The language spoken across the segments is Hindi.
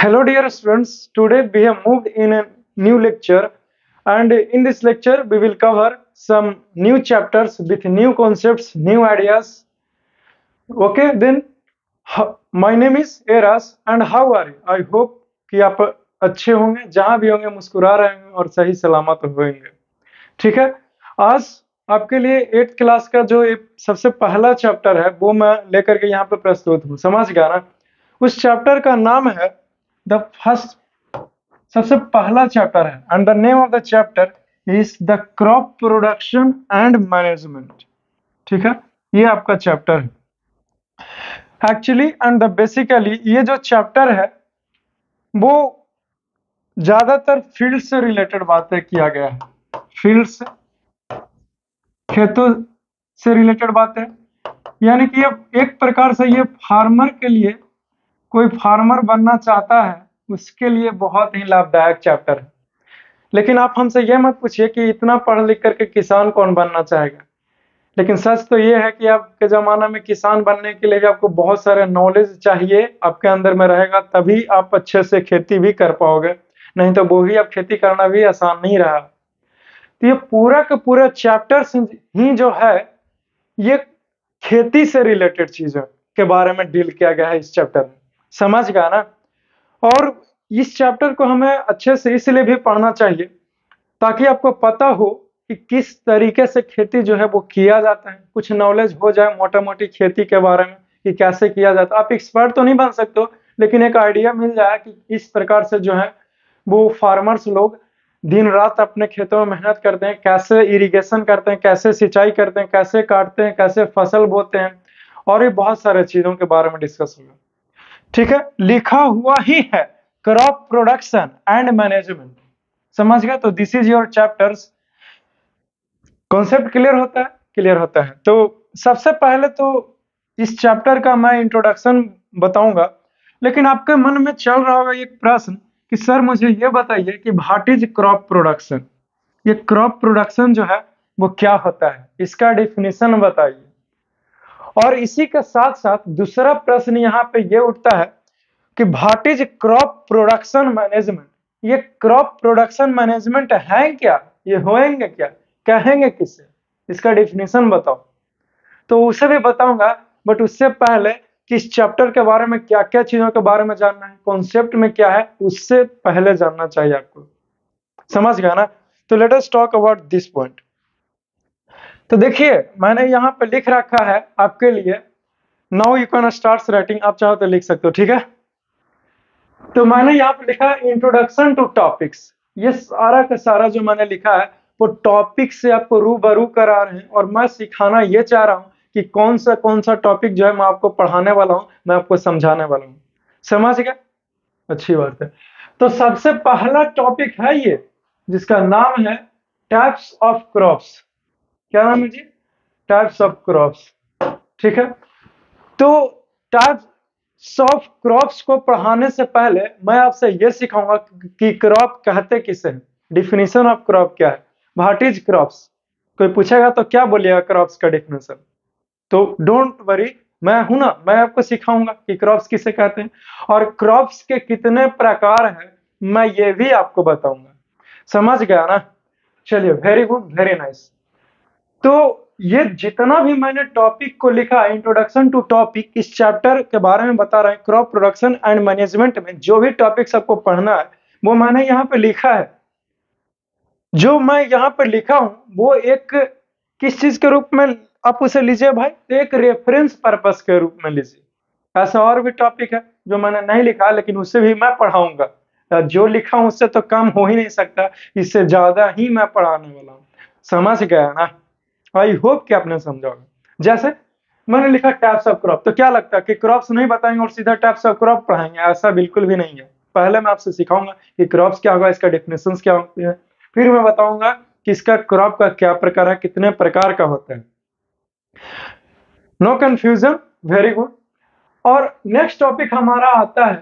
Hello dear students, today we have moved in a new lecture and in this lecture we will cover some new chapters with new concepts, new ideas. Okay, then my name is Eras and how are you? I hope कि आप अच्छे होंगे, जहां भी होंगे मुस्कुरा रहे होंगे और सही सलामत होंगे। ठीक है, आज आपके लिए 8th क्लास का जो एक सबसे पहला चैप्टर है वो मैं लेकर के यहाँ पे प्रस्तुत हूँ। समझ गया ना? उस चैप्टर का नाम है द फर्स्ट, सबसे पहला चैप्टर है and the name of the chapter is the crop production and management. ठीक है, ये आपका चैप्टर है एक्चुअली एंड द बेसिकली ये जो चैप्टर है वो ज्यादातर फील्ड से रिलेटेड बातें किया गया है, फील्ड से, खेतों से रिलेटेड बातें, यानी कि ये एक प्रकार से ये फार्मर के लिए, कोई फार्मर बनना चाहता है उसके लिए बहुत ही लाभदायक चैप्टर है। लेकिन आप हमसे यह मत पूछिए कि इतना पढ़ लिख करके किसान कौन बनना चाहेगा, लेकिन सच तो ये है कि आपके जमाना में किसान बनने के लिए भी आपको बहुत सारे नॉलेज चाहिए, आपके अंदर में रहेगा तभी आप अच्छे से खेती भी कर पाओगे, नहीं तो वो भी अब खेती करना भी आसान नहीं रहा। तो ये पूरा का पूरा चैप्टर ही जो है ये खेती से रिलेटेड चीजों के बारे में डील किया गया है इस चैप्टर में। समझ गया ना? और इस चैप्टर को हमें अच्छे से इसलिए भी पढ़ना चाहिए ताकि आपको पता हो कि किस तरीके से खेती जो है वो किया जाता है, कुछ नॉलेज हो जाए मोटा मोटी खेती के बारे में कि कैसे किया जाता है। आप एक्सपर्ट तो नहीं बन सकते हो, लेकिन एक आइडिया मिल जाए कि इस प्रकार से जो है वो फार्मर्स लोग दिन रात अपने खेतों में मेहनत करते हैं, कैसे इरिगेशन करते हैं, कैसे सिंचाई करते हैं, कैसे काटते हैं, कैसे फसल बोते हैं, और ये बहुत सारे चीजों के बारे में डिस्कस होगा। ठीक है, लिखा हुआ ही है क्रॉप प्रोडक्शन एंड मैनेजमेंट। समझ गए? तो this is your chapters. Concept clear होता है? क्लियर होता है। तो सबसे पहले तो इस चैप्टर का मैं इंट्रोडक्शन बताऊंगा, लेकिन आपके मन में चल रहा होगा एक प्रश्न कि सर मुझे ये बताइए कि व्हाट इज क्रॉप प्रोडक्शन। ये क्रॉप प्रोडक्शन जो है वो क्या होता है, इसका डेफिनेशन बताइए। और इसी के साथ साथ दूसरा प्रश्न यहाँ पे ये उठता है कि what is crop production management. ये क्रॉप प्रोडक्शन मैनेजमेंट है क्या, ये होएंगे क्या, कहेंगे किसे, इसका डेफिनेशन बताओ। तो उसे भी बताऊंगा, बट उससे पहले कि इस चैप्टर के बारे में क्या क्या चीजों के बारे में जानना है, कॉन्सेप्ट में क्या है, उससे पहले जानना चाहिए आपको। समझ गया ना? तो let us talk about this point. तो देखिए मैंने यहाँ पे लिख रखा है आपके लिए, now you can start writing. आप चाहो तो लिख सकते हो, ठीक है? तो मैंने यहाँ पे लिखा है इंट्रोडक्शन टू टॉपिक्स। ये सारा का सारा जो मैंने लिखा है वो टॉपिक से आपको रूबरू करा रहे हैं, और मैं सिखाना ये चाह रहा हूँ कि कौन सा टॉपिक जो है मैं आपको पढ़ाने वाला हूँ, मैं आपको समझाने वाला हूँ। समझ गए? अच्छी बात है। तो सबसे पहला टॉपिक है ये, जिसका नाम है टाइप्स ऑफ क्रॉप्स। क्या नाम है जी? Types of crops. ठीक है, तो टाइप्स ऑफ क्रॉप्स को पढ़ाने से पहले मैं आपसे यह सिखाऊंगा कि क्रॉप कहते किसे हैं, डिफिनेशन ऑफ क्रॉप क्या है, व्हाट इज क्रॉप्स। कोई पूछेगा तो क्या बोलिएगा क्रॉप्स का डिफिनेशन। तो डोंट वरी, मैं हूं ना, मैं आपको सिखाऊंगा कि क्रॉप्स किसे कहते हैं और क्रॉप्स के कितने प्रकार हैं, मैं ये भी आपको बताऊंगा। समझ गया ना? चलिए, वेरी गुड, वेरी नाइस। तो ये जितना भी मैंने टॉपिक को लिखा, इंट्रोडक्शन टू टॉपिक, इस चैप्टर के बारे में बता रहे हैं। क्रॉप प्रोडक्शन एंड मैनेजमेंट में जो भी टॉपिक्स आपको पढ़ना है वो मैंने यहाँ पे लिखा है। जो मैं यहाँ पे लिखा हूं वो एक किस चीज के रूप में आप उसे लीजिए भाई, एक रेफरेंस पर्पस के रूप में लीजिए। ऐसा और भी टॉपिक है जो मैंने नहीं लिखा, लेकिन उससे भी मैं पढ़ाऊंगा। जो लिखा हूं उससे तो कम हो ही नहीं सकता, इससे ज्यादा ही मैं पढ़ाने वाला हूँ। समझ गया ना? आई होप कि आपने समझा होगा। जैसे मैंने लिखा टाइप्स ऑफ क्रॉप, तो क्या लगता है कि क्रॉप्स नहीं बताएंगे और सीधा टाइप्स ऑफ क्रॉप पढ़ाएंगे? ऐसा बिल्कुल भी नहीं है। पहले मैं आपसे सिखाऊंगा कि क्रॉप्स क्या होगा, इसका डेफिनेशन क्या होती है, फिर मैं बताऊंगा कि इसका क्रॉप का क्या प्रकार है, कितने प्रकार का होता है। No confusion, very good. और नेक्स्ट टॉपिक हमारा आता है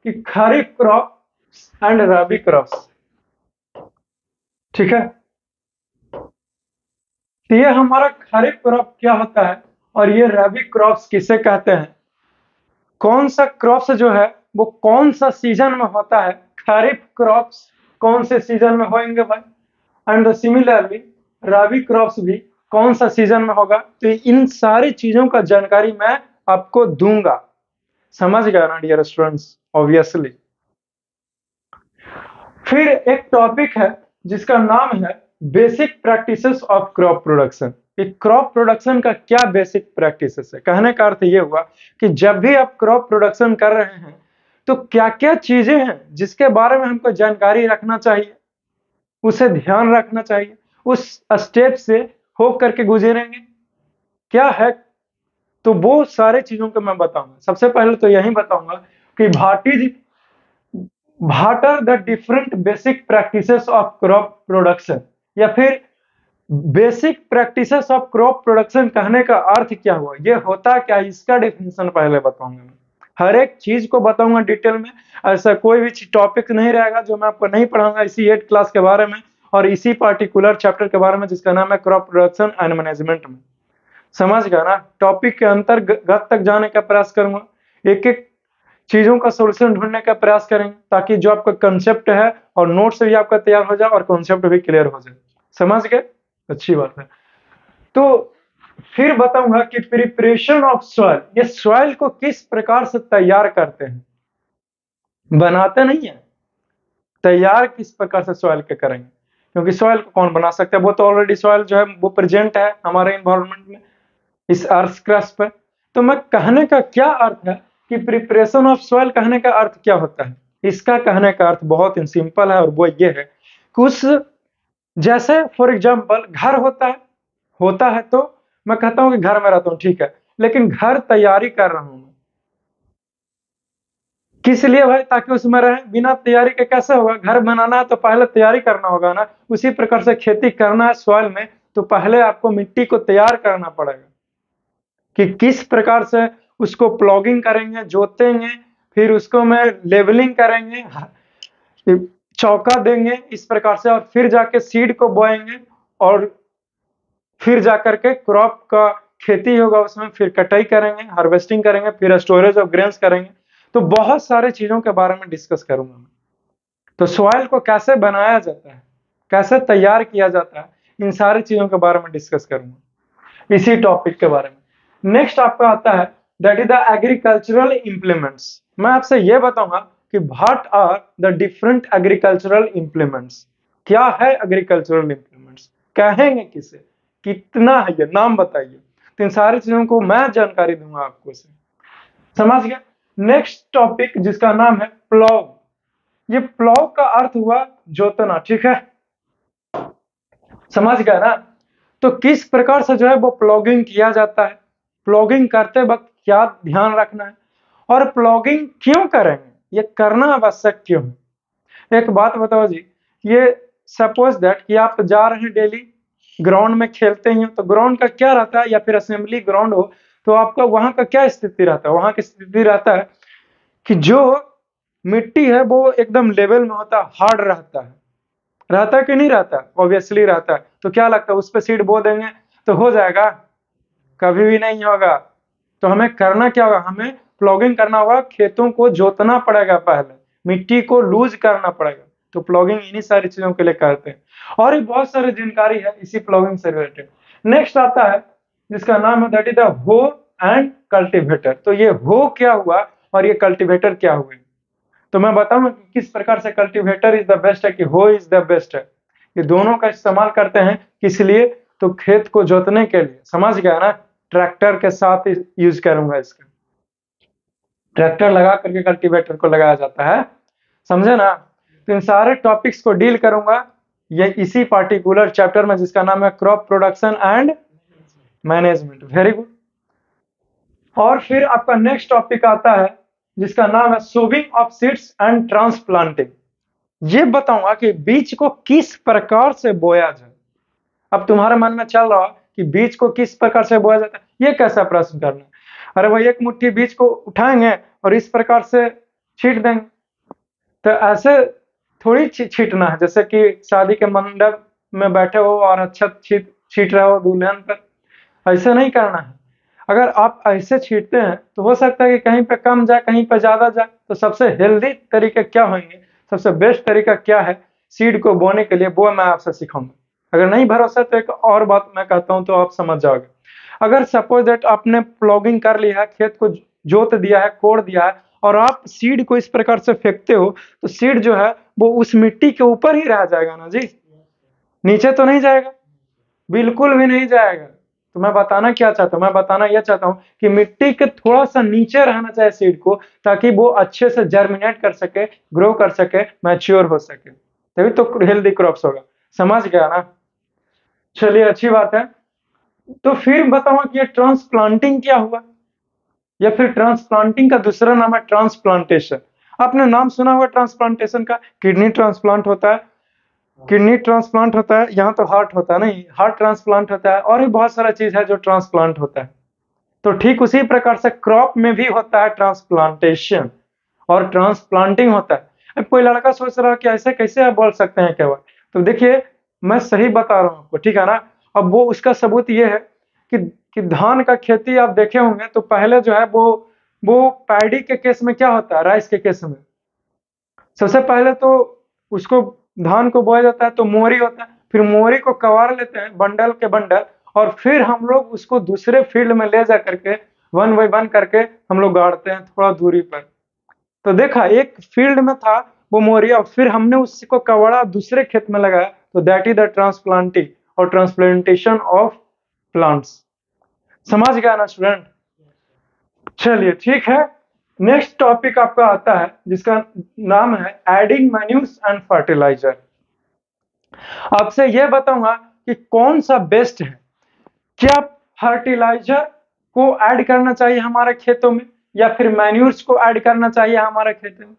कि kharif crops and rabi crops. ठीक है, तो ये हमारा खरीफ क्रॉप क्या होता है और ये रबी क्रॉप्स किसे कहते हैं, कौन सा क्रॉप्स जो है वो कौन सा सीजन में होता है, खरीफ क्रॉप्स कौन से सीजन में होंगे भाई, एंड सिमिलरली रबी क्रॉप्स भी कौन सा सीजन में होगा। तो इन सारी चीजों का जानकारी मैं आपको दूंगा। समझ गया ना डियर स्टूडेंट्स, ऑब्वियसली। फिर एक टॉपिक है जिसका नाम है basic practices of crop production. Crop production का क्या बेसिक प्रैक्टिसेस है, कहने का अर्थ ये हुआ कि जब भी आप क्रॉप प्रोडक्शन कर रहे हैं तो क्या क्या चीजें हैं जिसके बारे में हमको जानकारी रखना चाहिए, उसे ध्यान रखना चाहिए, उस स्टेप से हो करके गुजरेंगे क्या है। तो वो सारे चीजों को मैं बताऊंगा। सबसे पहले तो यही बताऊंगा कि what are the different basic practices of crop production, या फिर basic practices of crop production कहने का अर्थ क्या हुआ, ये होता क्या, इसका डेफिनेशन पहले बताऊंगा मैं। हर एक चीज को बताऊंगा डिटेल में। ऐसा कोई भी टॉपिक नहीं रहेगा जो मैं आपको नहीं पढ़ाऊंगा इसी 8 क्लास के बारे में और इसी पार्टिकुलर चैप्टर के बारे में जिसका नाम है क्रॉप प्रोडक्शन एंड मैनेजमेंट में। समझ गया ना। टॉपिक के अंतर्गत तक जाने का प्रयास करूंगा, एक एक चीजों का सोल्यूशन ढूंढने का प्रयास करेंगे ताकि जो आपका कंसेप्ट है और नोट्स भी आपका तैयार हो जाए और कंसेप्ट भी क्लियर हो जाए। समझ गए, अच्छी बात है। तो फिर बताऊंगा कि प्रिपरेशन ऑफ सॉइल, ये सॉइल को किस प्रकार से तैयार करते हैं, बनाते नहीं है, तैयार किस प्रकार से सॉइल के करेंगे, क्योंकि सॉइल को कौन बना सकता है, वो तो ऑलरेडी सॉइल जो है वो प्रेजेंट है हमारे इन्वायरमेंट में, इस अर्थ क्रस्ट पर। तो मैं कहने का क्या अर्थ है कि प्रिपरेशन ऑफ सॉइल कहने का अर्थ क्या होता है, इसका कहने का अर्थ बहुत ही सिंपल है और वो ये है कि उस जैसे फॉर एग्जाम्पल घर होता है तो मैं कहता हूं कि घर में रहता हूं, ठीक है, लेकिन घर तैयारी कर रहा हूं मैं, किस लिए भाई, ताकि उसमें रहे। बिना तैयारी के कैसे होगा, घर बनाना है तो पहले तैयारी करना होगा ना। उसी प्रकार से खेती करना है सॉइल में तो पहले आपको मिट्टी को तैयार करना पड़ेगा कि किस प्रकार से उसको प्लॉगिंग करेंगे, जोतेंगे, फिर उसको में लेवलिंग करेंगे, चौका देंगे इस प्रकार से, और फिर जाके सीड को बोएंगे और फिर जाकर के क्रॉप का खेती होगा, उसमें फिर कटाई करेंगे, हार्वेस्टिंग करेंगे, फिर स्टोरेज ऑफ ग्रेन्स करेंगे। तो बहुत सारे चीजों के बारे में डिस्कस करूंगा मैं। तो सॉइल को कैसे बनाया जाता है, कैसे तैयार किया जाता है, इन सारी चीजों के बारे में डिस्कस करूंगा इसी टॉपिक के बारे में। नेक्स्ट आपका आता है that is the agricultural implements. मैं आपसे यह बताऊंगा कि what are the different agricultural implements. क्या है एग्रीकल्चरल इंप्लीमेंट्स, कहेंगे किसे, कितना है, ये नाम बताइए। तो इन सारी चीजों को मैं जानकारी दूंगा आपको से। समझ गया। नेक्स्ट टॉपिक जिसका नाम है प्लॉग। ये प्लॉग का अर्थ हुआ जोतना, ठीक है, समझ गया ना। तो किस प्रकार से जो है वो प्लॉगिंग किया जाता है, प्लॉगिंग करते वक्त क्या ध्यान रखना है, और प्लॉगिंग क्यों करेंगे, ये करना आवश्यक क्यों है। एक बात बताओ जी, ये सपोज दैट कि आप जा रहे हैं डेली ग्राउंड में खेलते हैं, तो ग्राउंड का क्या रहता है, या फिर असेंबली ग्राउंड हो तो आपका वहां का क्या स्थिति रहता है, वहां की स्थिति रहता है कि जो मिट्टी है वो एकदम लेवल में होता है, हार्ड रहता है कि नहीं रहता, ऑब्वियसली रहता है। तो क्या लगता है उस पर सीड बो देंगे तो हो जाएगा, कभी भी नहीं होगा। तो हमें करना क्या होगा, हमें प्लॉगिंग करना होगा, खेतों को जोतना पड़ेगा, पहले मिट्टी को लूज करना पड़ेगा। तो प्लॉगिंग इन्हीं सारी चीजों के लिए करते हैं, और भी बहुत सारी जानकारी है इसी प्लॉगिंग से रिलेटेड। नेक्स्ट आता है जिसका नाम है दैट इज द हो एंड कल्टीवेटर। तो ये हो क्या हुआ और ये कल्टीवेटर क्या हुए, तो मैं बताऊंगा कि किस प्रकार से कल्टीवेटर इज द बेस्ट है कि हो इज द बेस्ट है। ये दोनों का इस्तेमाल करते हैं किस लिए, तो खेत को जोतने के लिए। समझ गया ना, ट्रैक्टर के साथ यूज करूंगा इसका, ट्रैक्टर लगा करके कल्टीवेटर को लगाया जाता है, समझे ना। तो इन सारे टॉपिक्स को डील करूंगा ये इसी पार्टिकुलर चैप्टर में जिसका नाम है crop production and management. Very good. और फिर आपका नेक्स्ट टॉपिक आता है जिसका नाम है sowing of seeds and transplanting. ये बताऊंगा कि बीज को किस प्रकार से बोया जाए। अब तुम्हारे मन में चल रहा कि बीज को किस प्रकार से बोया जाता है, ये कैसा प्रश्न करना है। अरे भाई एक मुट्ठी बीज को उठाएंगे और इस प्रकार से छीट देंगे, तो ऐसे थोड़ी छीटना है जैसे कि शादी के मंडप में बैठे हो और अच्छा छीट रहे हो दुल्हन पर, ऐसे नहीं करना है। अगर आप ऐसे छीटते हैं तो हो सकता है कि कहीं पे कम जाए, कहीं पे ज्यादा जाए, तो सबसे हेल्दी तरीके क्या होंगे, सबसे बेस्ट तरीका क्या है सीड को बोने के लिए, वो मैं आपसे सिखाऊंगा। अगर नहीं भरोसा तो एक और बात मैं कहता हूं तो आप समझ जाओगे। अगर सपोज दैट आपने प्लॉगिंग कर लिया है, खेत को जोत दिया है, कोड़ दिया है, और आप सीड को इस प्रकार से फेंकते हो, तो सीड जो है वो उस मिट्टी के ऊपर ही रह जाएगा ना जी, नीचे तो नहीं जाएगा, बिल्कुल भी नहीं जाएगा। तो मैं बताना क्या चाहता हूँ, मैं बताना यह चाहता हूँ कि मिट्टी के थोड़ा सा नीचे रहना चाहिए सीड को, ताकि वो अच्छे से जर्मिनेट कर सके, ग्रो कर सके, मैच्योर हो सके, तभी तो हेल्दी क्रॉप्स होगा। समझ गया ना? चलिए अच्छी बात है। तो फिर बताऊंगा कि ये ट्रांसप्लांटिंग क्या हुआ, या फिर ट्रांसप्लांटिंग का दूसरा नाम है ट्रांसप्लांटेशन। आपने नाम सुना होगा ट्रांसप्लांटेशन का, किडनी ट्रांसप्लांट होता है, किडनी ट्रांसप्लांट होता है, यहाँ तो हार्ट होता है, नहीं हार्ट ट्रांसप्लांट होता है, और भी बहुत सारा चीज है जो ट्रांसप्लांट होता है। तो ठीक उसी प्रकार से क्रॉप में भी होता है ट्रांसप्लांटेशन और ट्रांसप्लांटिंग होता है। अब कोई लड़का सोच रहा है कि ऐसे कैसे आप बोल सकते हैं केवल, तो देखिए मैं सही बता रहा हूँ आपको, ठीक है ना? अब वो उसका सबूत ये है कि धान का खेती आप देखे होंगे, तो पहले जो है वो पैडी के केस में क्या होता है, राइस के केस में सबसे पहले तो उसको धान को बोया जाता है तो मोरी होता है, फिर मोरी को कवार लेते हैं बंडल के बंडल, और फिर हम लोग उसको दूसरे फील्ड में ले जा करके वन बाई वन करके हम लोग गाड़ते हैं थोड़ा दूरी पर। तो देखा, एक फील्ड में था वो मोरी, और फिर हमने उसको कवड़ा दूसरे खेत में लगाया, तो दैट इज द ट्रांसप्लांटिंग और ट्रांसप्लांटेशन ऑफ प्लांट्स। समझ गया ना स्टूडेंट? चलिए ठीक है, नेक्स्ट टॉपिक आपका आता है जिसका नाम है एडिंग मैन्यूर्स एंड फर्टिलाइजर। आपसे यह बताऊंगा कि कौन सा बेस्ट है, क्या फर्टिलाइजर को ऐड करना चाहिए हमारे खेतों में, या फिर मैन्यूर्स को ऐड करना चाहिए हमारे खेतों में,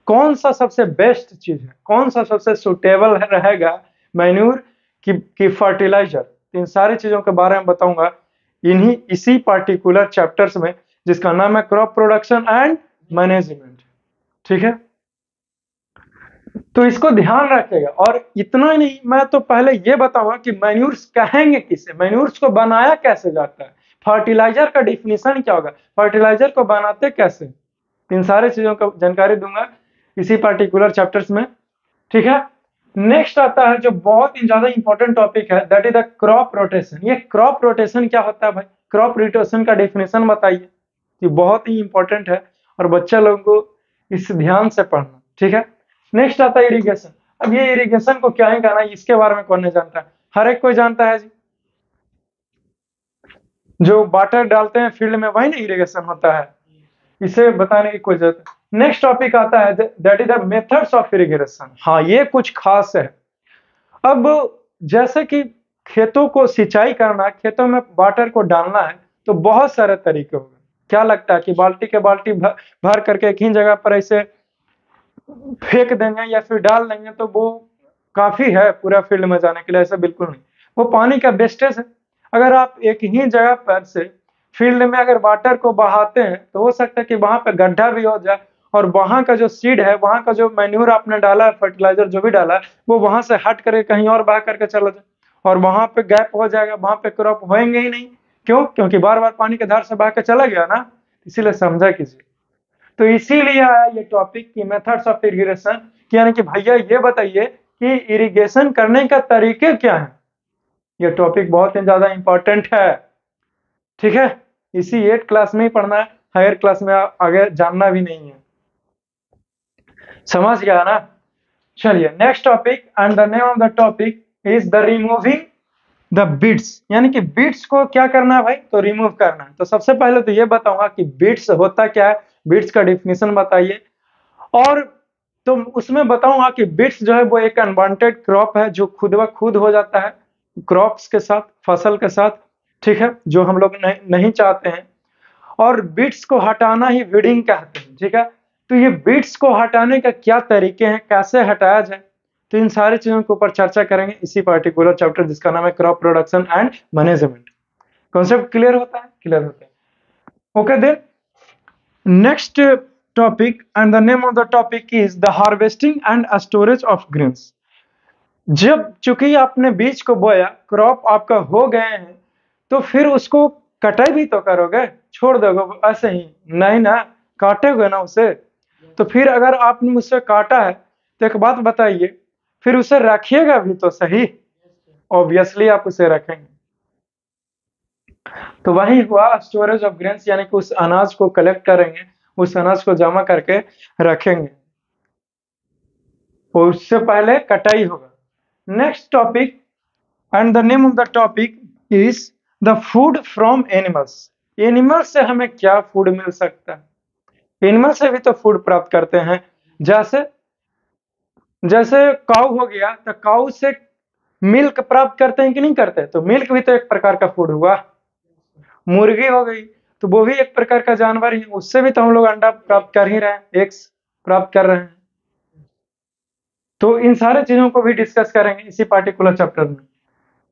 कौन सा सबसे बेस्ट चीज है, कौन सा सबसे सुटेबल रहेगा मैन्यूर की फर्टिलाइजर। इन सारी चीजों के बारे में बताऊंगा इसी पार्टिकुलर चैप्टर्स में, जिसका नाम है क्रॉप प्रोडक्शन एंड मैनेजमेंट। ठीक है, तो इसको ध्यान रखेगा। और इतना ही नहीं, मैं तो पहले ये बताऊंगा कि मैन्यूर्स कहेंगे किसे, मैन्यूर्स को बनाया कैसे जाता है, फर्टिलाइजर का डिफिनीशन क्या होगा, फर्टिलाइजर को बनाते कैसे, इन सारे चीजों का जानकारी दूंगा इसी पार्टिकुलर चैप्टर्स में। ठीक है, नेक्स्ट आता है जो बहुत ही ज्यादा इंपॉर्टेंट टॉपिक है, that is the crop rotation. ये क्रॉप रोटेशन क्या होता है भाई, क्रॉप रोटेशन का डिफिनेशन बताइए, ये बहुत ही इंपॉर्टेंट है और बच्चा लोगों को इस ध्यान से पढ़ना। ठीक है, नेक्स्ट आता है इरिगेशन। अब ये इरिगेशन को क्या है कहना, इसके बारे में कौन नहीं जानता है, हर एक कोई जानता है जी, जो वाटर डालते हैं फील्ड में वही ना इरिगेशन होता है, इसे बताने की कोई जरूरत है। नेक्स्ट टॉपिक आता है that is the methods of irrigation. हाँ, ये कुछ खास है। अब जैसे कि खेतों को सिंचाई करना, खेतों में वाटर को डालना है, तो बहुत सारे तरीके होंगे। क्या लगता है कि बाल्टी के बाल्टी भर करके एक ही जगह पर ऐसे फेंक देंगे या फिर डाल देंगे तो वो काफी है पूरा फील्ड में जाने के लिए? ऐसा बिल्कुल नहीं, वो पानी का वेस्टेज है। अगर आप एक ही जगह पर से फील्ड में अगर वाटर को बहाते हैं, तो हो सकता है कि वहां पर गड्ढा भी हो जाए, और वहां का जो सीड है, वहां का जो मैन्यूर आपने डाला है, फर्टिलाइजर जो भी डाला है, वो वहां से हट करके कहीं और बहा करके चला जाए, और वहां पे गैप हो जाएगा, वहां पे क्रॉप होएंगे ही नहीं। क्यों? क्योंकि बार बार पानी के धार से बहा के चला गया ना, इसीलिए समझा कीजिए। तो इसीलिए आया ये टॉपिक की मेथड्स ऑफ इरिगेशन, यानी कि भैया ये बताइए कि इरिगेशन करने का तरीके क्या है। ये टॉपिक बहुत ही ज्यादा इंपॉर्टेंट है। ठीक है, इसी 8 क्लास में ही पढ़ना है, हायर क्लास में आगे जानना भी नहीं है। समझ गया ना? चलिए next topic, and the name of the topic is the removing the beats. यानी कि बीट्स को क्या करना है भाई, तो रिमूव करना है। तो सबसे पहले तो ये बताऊंगा कि बीट्स होता क्या है, बीट्स का डिफिनेशन बताइए, और तो उसमें बताऊंगा कि बीट्स जो है वो एक अनवांटेड क्रॉप है जो खुद ब खुद हो जाता है क्रॉप्स के साथ, फसल के साथ। ठीक है, जो हम लोग नहीं चाहते हैं, और बीट्स को हटाना ही वीडिंग कहते हैं। ठीक है, तो ये बीट्स को हटाने का क्या तरीके हैं, कैसे हटाया जाए, तो इन सारी चीजों के ऊपर चर्चा करेंगे इसी पर्टिकुलर चैप्टर जिसका नाम है crop production and management. Concept clear होता है? क्लियर होता है। Okay then, next topic, and the name of the topic is the harvesting and storage of grains. जब चूंकि आपने बीज को बोया, क्रॉप आपका हो गए हैं, तो फिर उसको कटाई भी तो करोगे, छोड़ दोगे ऐसे ही नहीं ना, काटोगे ना उसे। तो फिर अगर आपने मुझसे काटा है तो एक बात बताइए, फिर उसे रखिएगा भी तो सही, ऑब्वियसली आप उसे रखेंगे। तो वही हुआ स्टोरेज ऑफ ग्रेन्स, यानी कि उस अनाज को कलेक्ट करेंगे, उस अनाज को जमा करके रखेंगे, और उससे पहले कटाई होगा। Next topic, and the name of the topic is the food from animals. Animal से हमें क्या फूड मिल सकता है? एनिमल से भी तो फूड प्राप्त करते हैं, जैसे जैसे काऊ हो गया, तो काऊ से मिल्क प्राप्त करते हैं कि नहीं करते? तो मिल्क भी तो एक प्रकार का फूड हुआ। मुर्गी हो गई, तो वो भी एक प्रकार का जानवर ही, उससे भी तो हम लोग अंडा प्राप्त कर ही रहे हैं, एग्स प्राप्त कर रहे हैं। तो इन सारे चीजों को भी डिस्कस करेंगे इसी पार्टिकुलर चैप्टर में।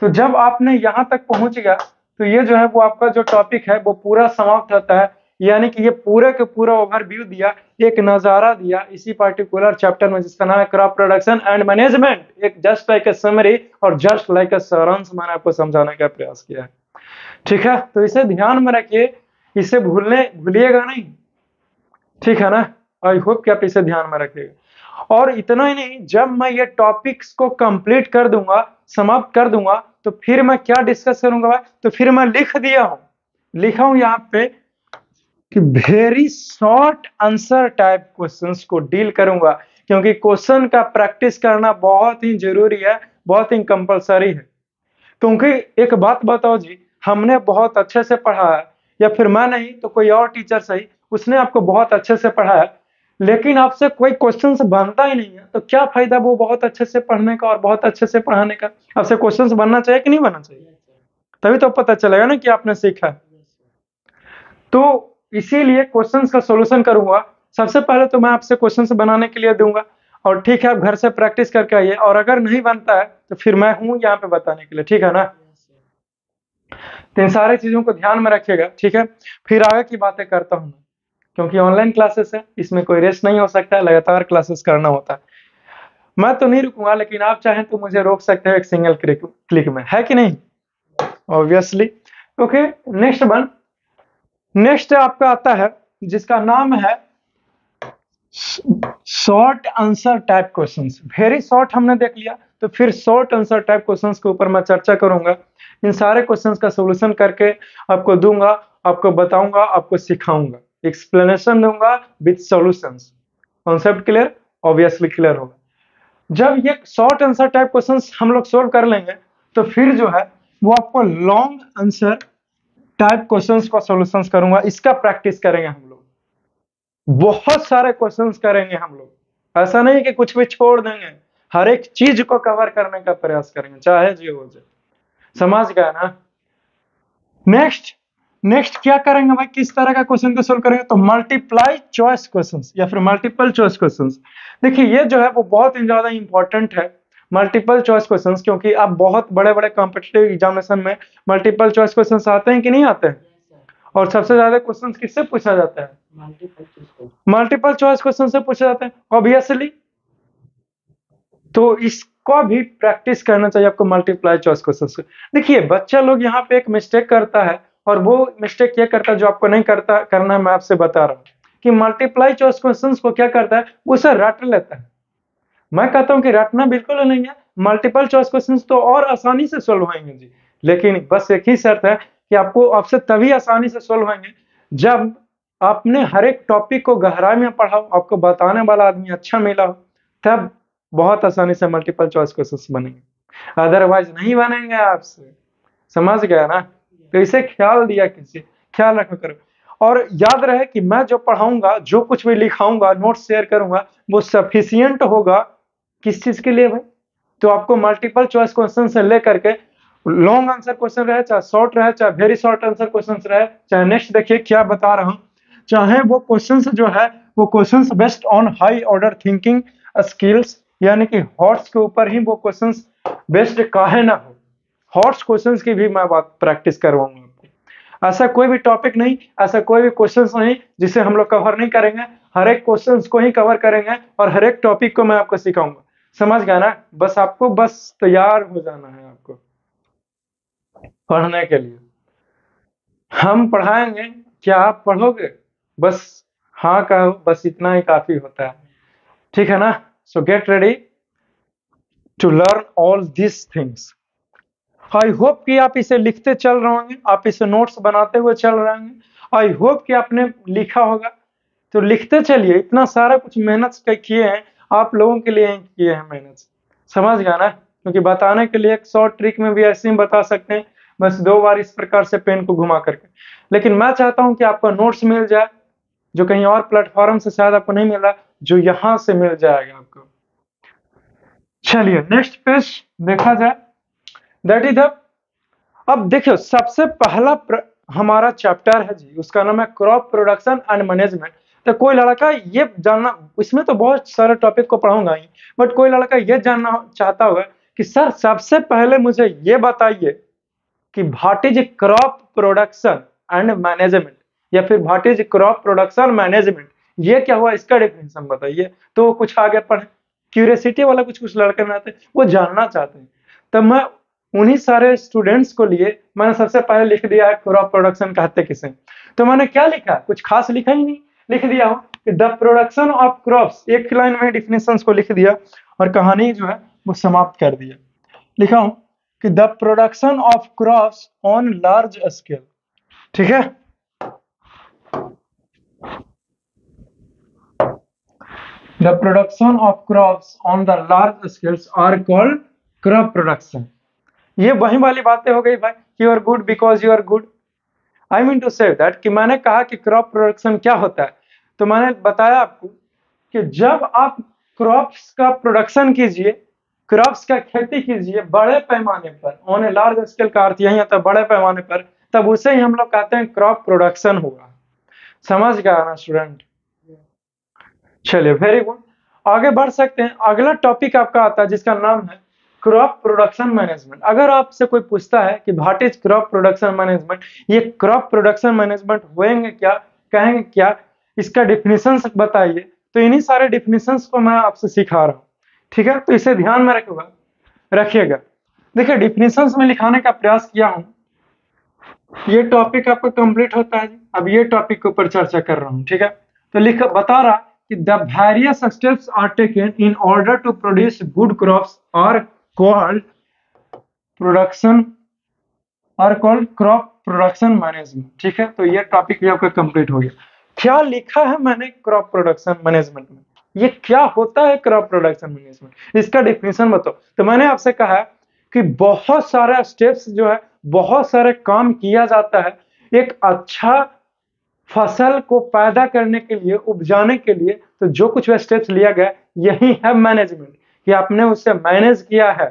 तो जब आपने यहाँ तक पहुंच गया, तो ये जो है वो आपका जो टॉपिक है वो पूरा समाप्त होता है, यानी कि ये पूरे के पूरा ओवरव्यू दिया, एक नजारा दिया इसी पार्टिकुलर चैप्टर में, जिसका नाम है क्रॉप प्रोडक्शन एंड मैनेजमेंट। एक जस्ट लाइक ए समरी और जस्ट लाइक ए सारांश मैंने आपको समझाने का प्रयास किया है। ठीक है, तो इसे ध्यान में रखिए, इसे भूलिएगा नहीं, ठीक है ना? आई होप कि आप इसे ध्यान में रखिएगा। और इतना ही नहीं, जब मैं ये टॉपिक्स को कंप्लीट कर दूंगा, समाप्त कर दूंगा, तो फिर मैं क्या डिस्कस करूंगा भाई? तो फिर मैं लिखा हूं यहाँ पे कि very short answer type questions को डील करूंगा, क्योंकि क्वेश्चन का प्रैक्टिस करना बहुत ही जरूरी है, बहुत ही कंपलसरी है। क्योंकि एक बात बताओ जी, हमने बहुत अच्छे से पढ़ा है, या फिर मैं नहीं तो कोई और टीचर सही, उसने आपको बहुत अच्छे से पढ़ाया, लेकिन आपसे कोई क्वेश्चन बनता ही नहीं है, तो क्या फायदा वो बहुत अच्छे से पढ़ने का और बहुत अच्छे से पढ़ाने का? आपसे क्वेश्चन बनना चाहिए कि नहीं बनना चाहिए? तभी तो पता चलेगा ना कि आपने सीखा है। तो इसीलिए क्वेश्चंस का सॉल्यूशन करूंगा। सबसे पहले तो मैं आपसे क्वेश्चंस बनाने के लिए दूंगा, और ठीक है, आप घर से प्रैक्टिस करके आइए, और अगर नहीं बनता है तो फिर मैं हूं यहाँ पे बताने के लिए, ठीक है ना? तो इन सारी चीजों को ध्यान में रखिएगा, ठीक है? फिर आगे की बातें करता हूँ, क्योंकि ऑनलाइन क्लासेस है, इसमें कोई रेस्ट नहीं हो सकता है, लगातार क्लासेस करना होता है। मैं तो नहीं रुकूंगा, लेकिन आप चाहें तो मुझे रोक सकते हो एक सिंगल क्लिक में, है कि नहीं? ऑब्वियसली। ओके, नेक्स्ट आपका आता है जिसका नाम है short answer type questions. Very short हमने देख लिया, तो फिर शॉर्ट आंसर टाइप क्वेश्चंस के ऊपर मैं चर्चा करूंगा। इन सारे क्वेश्चंस का सॉल्यूशन करके आपको दूंगा, आपको बताऊंगा, आपको सिखाऊंगा, एक्सप्लेनेशन दूंगा with solutions. Concept clear? Obviously clear होगा। जब ये शॉर्ट आंसर टाइप क्वेश्चंस हम लोग सोल्व कर लेंगे, तो फिर जो है वो आपको लॉन्ग आंसर टाइप क्वेश्चंस का सॉल्यूशंस करूंगा, इसका प्रैक्टिस करेंगे हम लोग। बहुत सारे क्वेश्चंस करेंगे हम लोग, ऐसा नहीं कि कुछ भी छोड़ देंगे, हर एक चीज को कवर करने का प्रयास करेंगे, चाहे जो हो जाए। समझ गया ना? नेक्स्ट क्या करेंगे भाई? किस तरह का क्वेश्चन को सोल्व करेंगे? तो मल्टीप्लाई चॉइस क्वेश्चंस या फिर मल्टीपल चॉइस क्वेश्चंस। देखिए, ये जो है वो बहुत ही ज्यादा इंपॉर्टेंट है, मल्टीपल चॉइस क्वेश्चंस, क्योंकि अब बहुत बड़े बड़े कॉम्पिटिटिव एग्जामिनेशन में मल्टीपल चॉइस क्वेश्चंस आते हैं कि नहीं आते हैं? और सबसे ज्यादा क्वेश्चन किससे पूछा जाता है? मल्टीपल चॉइस क्वेश्चन से पूछे जाते हैं, ऑब्वियसली। तो इसको भी प्रैक्टिस करना चाहिए आपको, मल्टीप्लाई चॉइस क्वेश्चन से। देखिए, बच्चा लोग यहाँ पे एक मिस्टेक करता है, और वो मिस्टेक ये करता है जो आपको नहीं करता करना है, मैं आपसे बता रहा हूँ कि मल्टीप्लाई चॉइस क्वेश्चन को क्या करता है, उसे रट लेता है। मैं कहता हूँ कि रटना बिल्कुल नहीं है, मल्टीपल चॉइस क्वेश्चन तो और आसानी से सोल्व होंगे जी, लेकिन बस एक ही शर्त है कि आपको आपसे तभी आसानी से सोल्व होंगे जब आपने हर एक टॉपिक को गहराई में पढ़ा हो, आपको बताने वाला आदमी अच्छा मिला हो, तब बहुत आसानी से मल्टीपल चॉइस क्वेश्चन बनेंगे, अदरवाइज नहीं बनेंगे आपसे। समझ गया ना? तो इसे ख्याल दिया कीजिए, ख्याल रखा करो, और याद रहे कि मैं जो पढ़ाऊंगा, जो कुछ भी लिखाऊंगा, नोट्स शेयर करूंगा, वो सफिशियंट होगा किस चीज के लिए भाई? तो आपको मल्टीपल चॉइस क्वेश्चन से लेकर के लॉन्ग आंसर क्वेश्चन रहे, चाहे शॉर्ट रहे, चाहे वेरी शॉर्ट आंसर क्वेश्चन रहे, चाहे नेक्स्ट देखिए क्या बता रहा हूं, चाहे वो क्वेश्चंस जो है वो questions based on high order thinking skills, यानी कि हॉट्स के ऊपर ही वो क्वेश्चंस बेस्ड काहे ना हो, हॉट्स क्वेश्चंस की भी मैं बात प्रैक्टिस करवाऊंगा आपको। ऐसा कोई भी टॉपिक नहीं, ऐसा कोई भी क्वेश्चंस नहीं जिसे हम लोग कवर नहीं करेंगे, हर एक क्वेश्चंस को ही कवर करेंगे, और हर एक टॉपिक को मैं आपको सिखाऊंगा। समझ गया ना? बस आपको तैयार हो जाना है आपको पढ़ने के लिए। हम पढ़ाएंगे, क्या आप पढ़ोगे? बस हाँ का बस इतना ही काफी होता है, ठीक है ना। So get ready to learn all this things. I hope कि आप इसे लिखते चल रहे होंगे, आप इसे नोट्स बनाते हुए चल रहे होंगे। आई होप कि आपने लिखा होगा, तो लिखते चलिए। इतना सारा कुछ मेहनत किए हैं, आप लोगों के लिए ही किए हैं मेहनत, समझ गया ना। क्योंकि बताने के लिए एक शॉर्ट ट्रिक में भी ऐसे ही बता सकते हैं, बस 2 बार इस प्रकार से पेन को घुमा करके। लेकिन मैं चाहता हूं कि आपको नोट्स मिल जाए, जो कहीं और प्लेटफॉर्म से शायद आपको नहीं मिल रहा, जो यहाँ से मिल जाएगा आपको। चलिए नेक्स्ट पेज देखा जाए, दैट इज द। अब देखियो सबसे पहला हमारा चैप्टर है जी, उसका नाम है क्रॉप प्रोडक्शन एंड मैनेजमेंट। तो कोई लड़का ये जानना, इसमें तो बहुत सारे टॉपिक को पढ़ाऊंगा ही, बट कोई लड़का ये जानना चाहता होगा कि सर सबसे पहले मुझे ये बताइए कि what is crop production and management, या फिर what is crop production management, ये क्या हुआ, इसका डेफिनेशन बताइए। तो कुछ आगे पढ़े, क्यूरियोसिटी वाला कुछ कुछ लड़के रहते हैं, वो जानना चाहते हैं। तब मैं उन्हीं सारे स्टूडेंट्स को लिए मैंने सबसे पहले लिख दिया है क्रॉप प्रोडक्शन कहते किसे। तो मैंने क्या लिखा, कुछ खास लिखा ही नहीं, लिख दिया हूं कि द प्रोडक्शन ऑफ क्रॉप्स, एक लाइन में डिफिनेशंस को लिख दिया और कहानी जो है वो समाप्त कर दिया। लिखा हूं कि the production of crops on large scale, ठीक है। The production of crops on the large scales are called crop production. ये वही वाली बातें हो गई भाई, you are good because you are good. I mean to say that कि मैंने कहा कि क्रॉप प्रोडक्शन क्या होता है, तो मैंने बताया आपको कि जब आप क्रॉप्स का प्रोडक्शन कीजिए, क्रॉप्स का खेती कीजिए बड़े पैमाने पर, ऑन ए लार्ज स्केल का अर्थ यही होता है बड़े पैमाने पर, तब उसे ही हम लोग कहते हैं क्रॉप प्रोडक्शन हुआ। समझ गया ना स्टूडेंट। चलिए वेरी गुड, आगे बढ़ सकते हैं। अगला टॉपिक आपका आता है जिसका नाम है क्रॉप प्रोडक्शन मैनेजमेंट। अगर आपसे कोई पूछता है कि what is crop production management, ये क्रॉप प्रोडक्शन मैनेजमेंट होएंगे क्या, कहेंगे क्या, इसका डिफिनेशन बताइए, तो इन्हीं सारे डिफिनेशंस को मैं आपसे सिखा रहा हूँ, ठीक है। तो इसे ध्यान में रखिएगा। देखिए डिफिनेशंस में लिखाने का प्रयास किया हूँ, ये टॉपिक आपका कंप्लीट होता है। अब ये टॉपिक के ऊपर चर्चा कर रहा हूँ, ठीक है। तो लिख बता रहा कि the various steps are taken in order to produce good crops are called production, are called crop production management, ठीक है। तो ये टॉपिक भी आपका कंप्लीट हो गया। क्या लिखा है मैंने क्रॉप प्रोडक्शन मैनेजमेंट में, ये क्या होता है क्रॉप प्रोडक्शन मैनेजमेंट, इसका डिफिनेशन बताओ। तो मैंने आपसे कहा कि बहुत सारे स्टेप्स जो है, बहुत सारे काम किया जाता है एक अच्छा फसल को पैदा करने के लिए, उपजाने के लिए। तो जो कुछ स्टेप्स लिया गया यही है मैनेजमेंट, कि आपने उससे मैनेज किया है,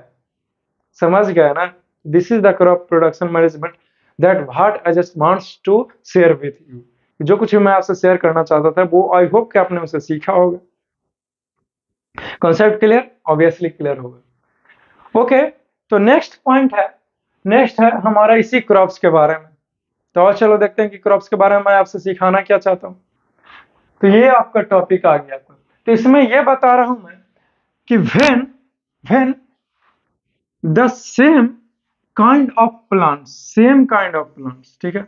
समझ गया ना। This is the crop production management that what I just wants to share with you. जो कुछ मैं आपसे शेयर करना चाहता था वो आई होप कि आपने उसे सीखा होगा। कॉन्सेप्ट क्लियर, ऑब्वियसली क्लियर होगा। ओके, तो नेक्स्ट पॉइंट है, नेक्स्ट है हमारा इसी क्रॉप्स के बारे में। तो और चलो देखते हैं कि क्रॉप्स के बारे में मैं आपसे सिखाना क्या चाहता हूं। तो ये आपका टॉपिक आ गया। तो इसमें यह बता रहा हूं मैं कि when the same kind of plants, same kind of plants, ठीक है।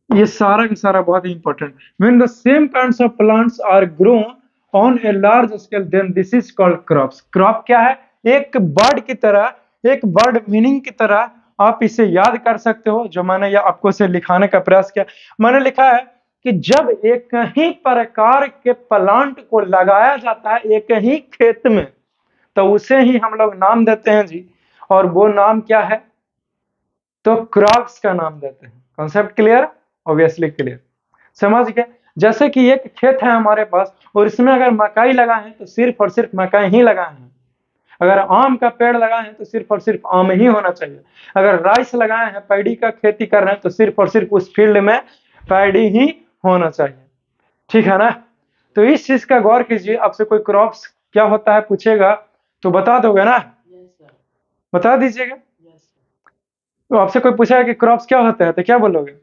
ये सारा का सारा बहुत ही important. When the same kinds of plants are grown on a large scale then this is called crops. Crop क्या है, एक बर्ड की तरह, एक बर्ड मीनिंग की तरह आप इसे याद कर सकते हो, जो मैंने या आपको इसे लिखाने का प्रयास किया। मैंने लिखा है कि जब एक ही प्रकार के प्लांट को लगाया जाता है एक ही खेत में, तो उसे ही हम लोग नाम देते हैं जी, और वो नाम क्या है, तो क्रॉप्स का नाम देते हैं। कॉन्सेप्ट क्लियर, ऑब्वियसली क्लियर, समझ गए। जैसे कि एक खेत है हमारे पास और इसमें अगर मकाई लगाए हैं तो सिर्फ और सिर्फ मकाई ही लगाए हैं। अगर आम का पेड़ लगाए हैं तो सिर्फ और सिर्फ आम ही होना चाहिए। अगर राइस लगाए हैं, पैडी का खेती कर रहे हैं, तो सिर्फ और सिर्फ उस फील्ड में पैडी ही होना चाहिए, ठीक है ना। तो इस चीज का गौर कीजिए। आपसे कोई क्रॉप्स क्या होता है पूछेगा तो बता दोगे ना, बता दीजिएगा। तो आपसे कोई पूछेगा कि क्रॉप्स क्या होता है तो क्या बोलोगे?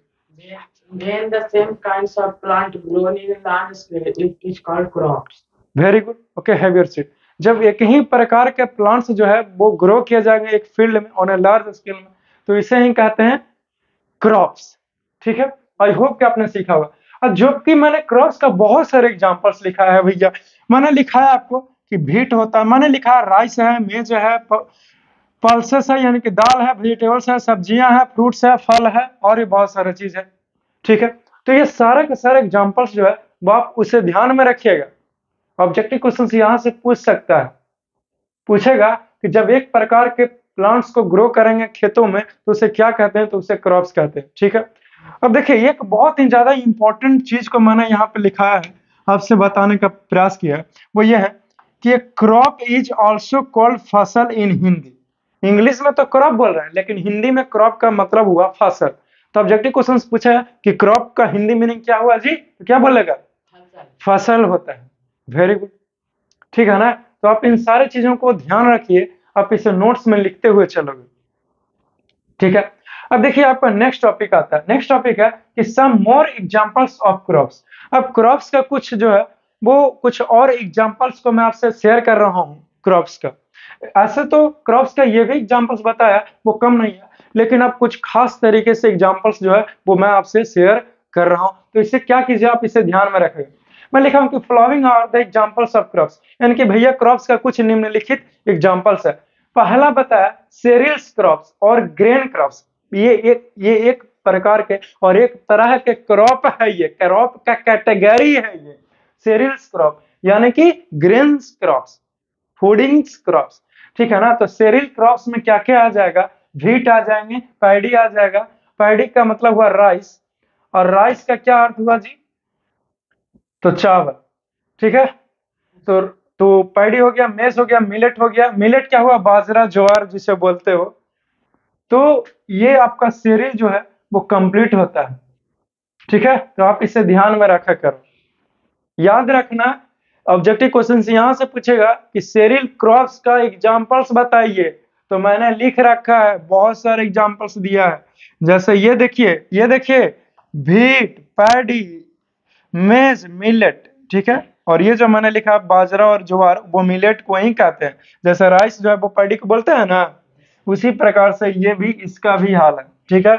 When the same kinds of plant grown in a large scale, it is called crops. Very good, okay, have your seat. जब एक ही प्रकार के प्लांट्स जो है वो ग्रो किए जाएंगे एक फील्ड में ऑन ए लार्ज स्केल में, तो इसे ही कहते हैं क्रॉप्स, ठीक है। आई होप कि आपने सीखा होगा। और जो कि मैंने क्रॉप्स का बहुत सारे एग्जांपल्स लिखा है भैया। मैंने लिखा है आपको कि व्हीट होता है, मैंने लिखा है राइस है, मेज है, पल्सेस है यानी कि दाल है, वेजिटेबल्स है, सब्जियां हैं, फ्रूट्स है, फल है, और भी बहुत सारी चीज है। ठीक है, तो ये सारे के सारे एग्जांपल्स जो है वो आप उसे ध्यान में रखिएगा। ऑब्जेक्टिव क्वेश्चन यहाँ से पूछ सकता है, पूछेगा कि जब एक प्रकार के प्लांट्स को ग्रो करेंगे खेतों में तो उसे क्या कहते हैं, तो उसे क्रॉप्स कहते हैं। ठीक है, अब देखिए एक बहुत ही ज्यादा इंपॉर्टेंट चीज को मैंने यहाँ पे लिखा है, आपसे बताने का प्रयास किया है, वो ये है कि क्रॉप इज ऑल्सो कॉल्ड फसल इन हिंदी। इंग्लिश में तो क्रॉप बोल रहे हैं, लेकिन हिंदी में क्रॉप का मतलब हुआ फसल। तो ऑब्जेक्टिव क्वेश्चन पूछा है कि क्रॉप का हिंदी मीनिंग क्या हुआ जी, तो क्या बोलेगा, फसल होता है। वेरी गुड, ठीक है ना। तो आप इन सारी चीजों को ध्यान रखिए, आप इसे नोट्स में लिखते हुए चलोगे। ठीक है, अब देखिए आपका नेक्स्ट टॉपिक आता है। नेक्स्ट टॉपिक है कि सम मोर एग्जांपल्स ऑफ क्रॉप्स। अब क्रॉप्स का कुछ जो है वो कुछ और एग्जांपल्स को मैं आपसे शेयर कर रहा हूँ क्रॉप्स का। ऐसे तो क्रॉप्स का ये भी एग्जांपल्स बताया वो कम नहीं है, लेकिन अब कुछ खास तरीके से एग्जांपल्स जो है वो मैं आपसे शेयर कर रहा हूँ। तो इसे क्या कीजिए, आप इसे ध्यान में रखें। मैं लिखा हूं कि following are the examples of crops, यानी कि भैया क्रॉप्स का कुछ निम्नलिखित एग्जांपल्स है। पहला बताया सेरियल्स क्रॉप्स और ग्रेन क्रॉप्स। ये एक प्रकार के और एक तरह के क्रॉप है, ये क्रॉप का कैटेगरी है ये सेरियल्स क्रॉप, यानी कि ग्रेन्स क्रॉप्स, फूडिंग्स क्रॉप्स। ठीक है ना, तो सेरियल क्रॉप्स में क्या क्या आ जाएगा, व्हीट आ जाएंगे, पैडी आ जाएगा, पैडी का मतलब हुआ राइस, और राइस का क्या अर्थ हुआ जी, तो चावल। ठीक है, तो पैडी हो गया, मेज हो गया, मिलेट हो गया। मिलेट क्या हुआ, बाजरा ज्वार जिसे बोलते हो। तो ये आपका सीरियल जो है वो कंप्लीट होता है। ठीक है, तो आप इसे ध्यान में रखा करो, याद रखना। ऑब्जेक्टिव क्वेश्चन यहां से पूछेगा कि सेरियल क्रॉप्स का एग्जांपल्स बताइए, तो मैंने लिख रखा है, बहुत सारे एग्जांपल्स दिया है। जैसे ये देखिए व्हीट, पैडी, मेज, मिलेट। ठीक है, और ये जो मैंने लिखा बाजरा और ज्वार वो मिलेट को ही कहते हैं। जैसे राइस जो है वो पैडी को बोलते हैं ना, उसी प्रकार से ये भी इसका भी हाल है। ठीक है,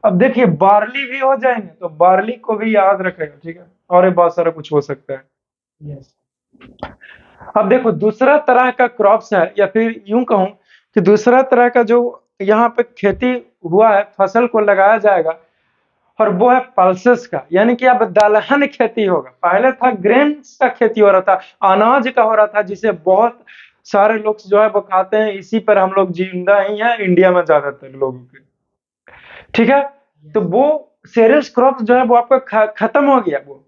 अब देखिए बार्ली भी हो जाएंगे, तो बार्ली को भी याद रखेगा। ठीक है, और ये बहुत सारा कुछ हो सकता है। यस, अब देखो दूसरा तरह का क्रॉप्स है, या फिर यूं कहूं कि दूसरा तरह का जो यहाँ पे खेती हुआ है, फसल को लगाया जाएगा, और वो है पल्सेस का, यानी कि अब दलहन खेती होगा। पहले था ग्रेन्स का खेती हो रहा था, अनाज का हो रहा था, जिसे बहुत सारे लोग जो है वो खाते हैं। इसी पर हम लोग जिंदा ही हैं इंडिया में ज्यादातर लोगों के। ठीक है, तो वो सीरियल्स क्रॉप जो है वो आपका खत्म हो गया। वो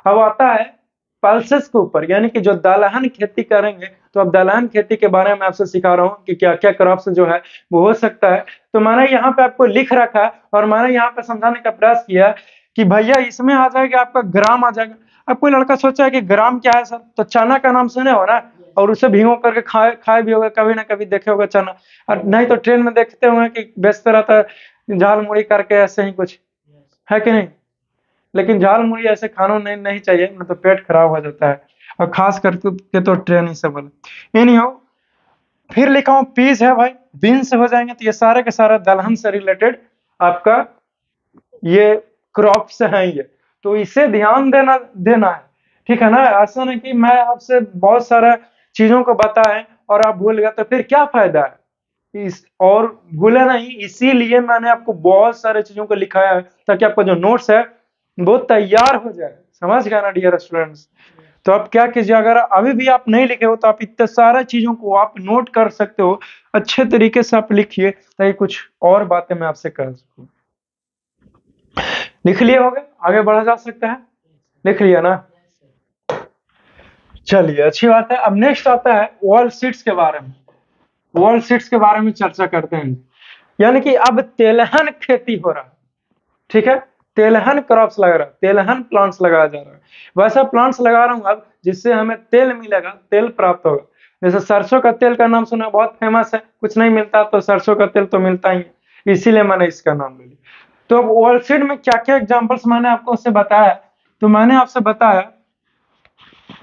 अब आता है पल्सेस के ऊपर, यानी कि जो दलहन खेती करेंगे। तो अब दलहन खेती के बारे में आपसे सिखा रहा हूँ कि क्या क्या क्रॉप्स जो है वो हो सकता है। तो मैंने यहाँ पे आपको लिख रखा है, और मैंने यहाँ पे समझाने का प्रयास किया कि भैया इसमें आ जाएगा आपका ग्राम आ जाएगा। अब कोई लड़का सोचा है कि ग्राम क्या है सर, तो चना का नाम सुने हो ना, और उसे भिगो करके खाए भी होगा, कभी ना कभी देखे होगा चना। और नहीं तो ट्रेन में देखते होंगे कि बेचते रहता है झाल मुड़ी करके, ऐसे ही कुछ है कि नहीं। लेकिन झाल मुड़ी ऐसे खाना नहीं चाहिए, नहीं तो पेट खराब हो जाता है, और खास करके तो ट्रेन ही से बोले। एनी हो, फिर लिखा हूँ पीस है भाई, बीन्स हो जाएंगे। तो ये सारे के सारा दलहन से रिलेटेड आपका ये क्रॉप्स है ये, तो इसे ध्यान देना है। ठीक है ना, ऐसा नहीं कि मैं आपसे बहुत सारा चीजों को बताएं और आप भूल गए, तो फिर क्या फायदा है इस, और भूले नहीं। इसीलिए मैंने आपको बहुत सारे चीजों को लिखाया है, ताकि आपका जो नोट्स है वो तैयार हो जाए। समझ गए ना डियर स्टूडेंट्स। तो आप क्या कीजिए, अगर अभी भी आप नहीं लिखे हो तो आप इतने सारे चीजों को आप नोट कर सकते हो, अच्छे तरीके से आप लिखिए, ताकि कुछ और बातें मैं आपसे कर सकूं। लिख लिए होगे, आगे बढ़ा जा सकता है, लिख लिया ना। चलिए अच्छी बात है। अब नेक्स्ट आता है वॉल सीड्स के बारे में। वॉल सीड्स के बारे में चर्चा करते हैं, यानी कि अब तेलहन खेती हो रहा है। ठीक है, तेलहन क्रॉप्स लग रहा है, तेलहन प्लांट्स लगाया जा रहा है। वैसा प्लांट्स लगा रहा हूं अब जिससे हमें तेल मिलेगा, तेल प्राप्त होगा। जैसे सरसों का तेल का नाम सुना, बहुत फेमस है, कुछ नहीं मिलता तो सरसों का तेल तो मिलता ही है, इसीलिए मैंने इसका नाम ले लिया। तो अब ऑलसीड में क्या क्या एग्जाम्पल्स मैंने आपको उससे बताया, तो मैंने आपसे बताया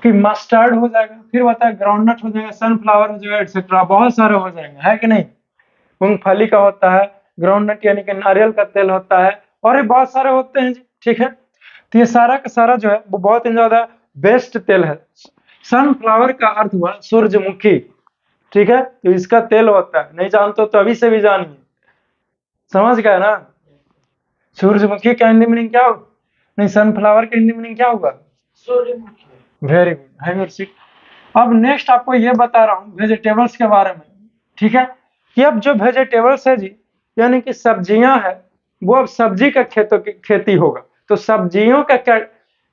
कि मस्टर्ड हो जाएगा, फिर बताया ग्राउंडनट हो जाएगा, सनफ्लावर हो जाएगा, एक्सेट्रा, बहुत सारे हो जाएंगे, है कि नहीं। मूंगफली का होता है, ग्राउंडनट यानी कि नारियल का तेल होता है, और ये बहुत सारे होते हैं जी। ठीक है, तो ये सारा का सारा जो है वो बहुत ही ज्यादा बेस्ट तेल है। सनफ्लावर का अर्थ हुआ सूरजमुखी, ठीक है, तो इसका तेल होता है, नहीं जानते तो अभी से भी जानिए, समझ गए ना। सूरजमुखी का हिंदी मीनिंग क्या होगा, नहीं सनफ्लावर का हिंदी मीनिंग क्या होगा, सूर्यमुखी। वेरी गुड, है योर सीट। अब नेक्स्ट आपको ये बता रहा हूँ वेजिटेबल्स के बारे में, ठीक है, कि अब जो वेजिटेबल्स है जी, यानी कि सब्जियां है, वो अब सब्जी का खेती होगा। तो सब्जियों का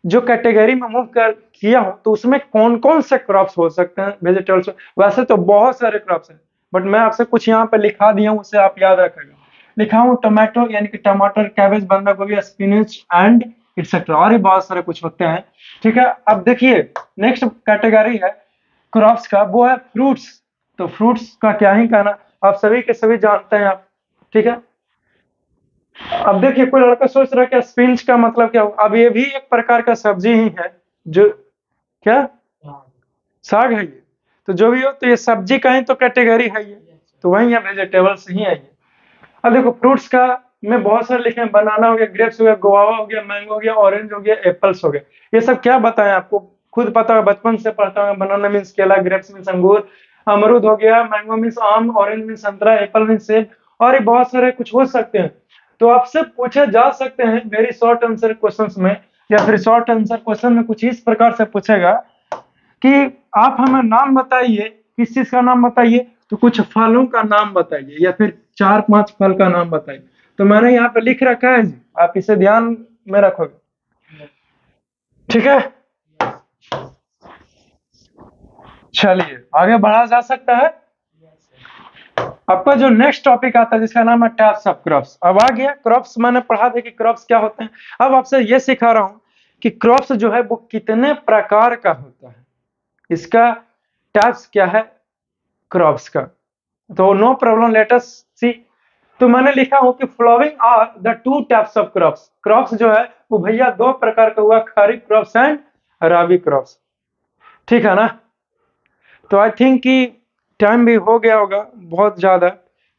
जो कैटेगरी में मूव कर किया हूं, तो उसमें कौन कौन से क्रॉप्स हो सकते हैं वेजिटेबल्स। वैसे तो बहुत सारे क्रॉप्स हैं, बट मैं आपसे कुछ यहाँ पे लिखा दिया हूँ, उसे आप याद रखेगा। लिखा हूँ टोमेटो यानी कि टमाटर, कैबेज, बंदा गोभी, स्पिनच एंड एक्सेट्रा, और भी बहुत सारे कुछ होते हैं, ठीक है। अब देखिए नेक्स्ट कैटेगरी है क्रॉप्स का, वो है फ्रूट्स। तो फ्रूट्स का क्या ही कहना, आप सभी के सभी जानते हैं आप, ठीक है। अब देखिए कोई लड़का सोच रहा है कि स्पिनच का मतलब क्या होगा, अब ये भी एक प्रकार का सब्जी ही है, जो क्या साग है ये, तो जो भी हो तो ये सब्जी का ही तो कैटेगरी है ये, तो वही है वेजिटेबल्स ही है ये। अब देखो फ्रूट्स का में बहुत सारे लिखे हैं, बनाना हो गया, ग्रेप्स हो गया, गुआवा हो गया, मैंगो हो गया, ऑरेंज हो गया, एप्पल्स हो गया। ये सब क्या बताएं आपको, खुद पता है, बचपन से पढ़ता हूँ। बनाना मीन्स केला, ग्रेप्स मीन्स अंगूर, अमरूद हो गया, मैंगो मीन्स आम, ऑरेंज मीन्स संतरा, एप्पल मीन्स सेब, और ये बहुत सारे कुछ हो सकते हैं। तो आपसे पूछे जा सकते हैं वेरी शॉर्ट आंसर क्वेश्चंस में, या फिर शॉर्ट आंसर क्वेश्चन में कुछ इस प्रकार से पूछेगा कि आप हमें नाम बताइए, किस चीज का नाम बताइए, तो कुछ फलों का नाम बताइए, या फिर 4-5 फल का नाम बताइए। तो मैंने यहाँ पे लिख रखा है जी, आप इसे ध्यान में रखोगे, ठीक है। चलिए आगे बढ़ा जा सकता है। आपका जो नेक्स्ट टॉपिक आता है जिसका नाम है टाइप्स ऑफ क्रॉप्स। अब आ गया क्रॉप्स, मैंने पढ़ा था कि क्रॉप्स क्या होते हैं। अब आपसे ये सिखा रहा हूं कि क्रॉप्स जो है वो कितने प्रकार का होता है, इसका टाइप्स क्या है क्रॉप्स का। तो no problem, let us see. तो मैंने लिखा हूं कि following are the two types of crops. Crops जो है वो भैया दो प्रकार का हुआ, kharif crops and rabi crops, ठीक है ना। तो आई थिंक कि टाइम भी हो गया होगा बहुत ज्यादा,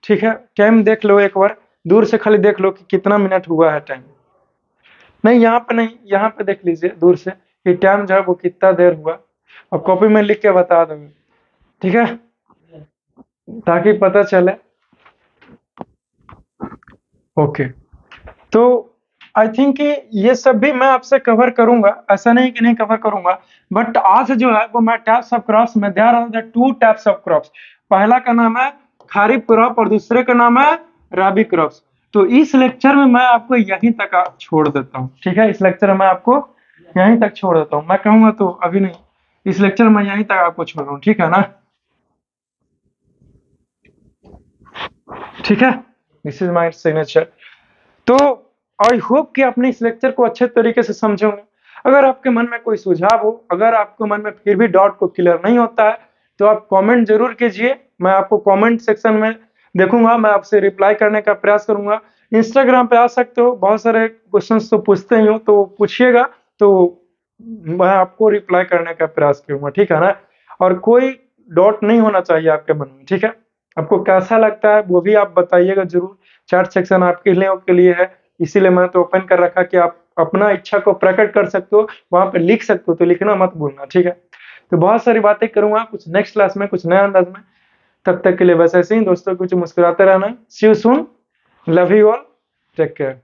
ठीक है। टाइम देख लो एक बार, दूर से खाली देख लो कि कितना मिनट हुआ है टाइम। नहीं यहाँ पे नहीं, यहाँ पे देख लीजिए दूर से कि टाइम जो है वो कितना देर हुआ, और कॉपी में लिख के बता दोगे, ठीक है, ताकि पता चले। ओके, तो आई थिंक कि ये सब भी मैं आपसे कवर करूंगा, ऐसा नहीं कि नहीं कवर करूंगा, बट आज जो है वो मैं टाइप्स ऑफ क्रॉप्स में, there are the two types of crops. पहला का नाम है खरीफ क्रॉप और दूसरे का नाम है रबी क्रॉप्स। तो इस लेक्चर में मैं आपको यहीं तक छोड़ देता हूँ, ठीक है। इस लेक्चर में मैं आपको यहीं तक छोड़ देता हूँ, मैं कहूंगा तो अभी नहीं, इस लेक्चर में यहीं तक आपको छोड़ रहा हूँ, ठीक है ना, ठीक है। This is my signature. तो आई होप कि आपने इस लेक्चर को अच्छे तरीके से समझे होंगे। अगर आपके मन में कोई सुझाव हो, अगर आपके मन में फिर भी डाउट को क्लियर नहीं होता है, तो आप कमेंट जरूर कीजिए। मैं आपको कमेंट सेक्शन में देखूंगा, मैं आपसे रिप्लाई करने का प्रयास करूंगा। इंस्टाग्राम पे आ सकते हो, बहुत सारे क्वेश्चंस तो पूछते ही हो, तो पूछिएगा, तो मैं आपको रिप्लाई करने का प्रयास करूंगा, ठीक है ना। और कोई डाउट नहीं होना चाहिए आपके मन में, ठीक है। आपको कैसा लगता है वो भी आप बताइएगा जरूर। चैट सेक्शन आपके लिए है, इसीलिए मैंने तो ओपन कर रखा कि आप अपना इच्छा को प्रकट कर सकते हो, वहां पे लिख सकते हो, तो लिखना मत भूलना, ठीक है। तो बहुत सारी बातें करूंगा कुछ नेक्स्ट क्लास में, कुछ नए अंदाज में। तब तक के लिए बस ऐसे ही दोस्तों, कुछ मुस्कुराते रहना। See you soon, love you all, take care.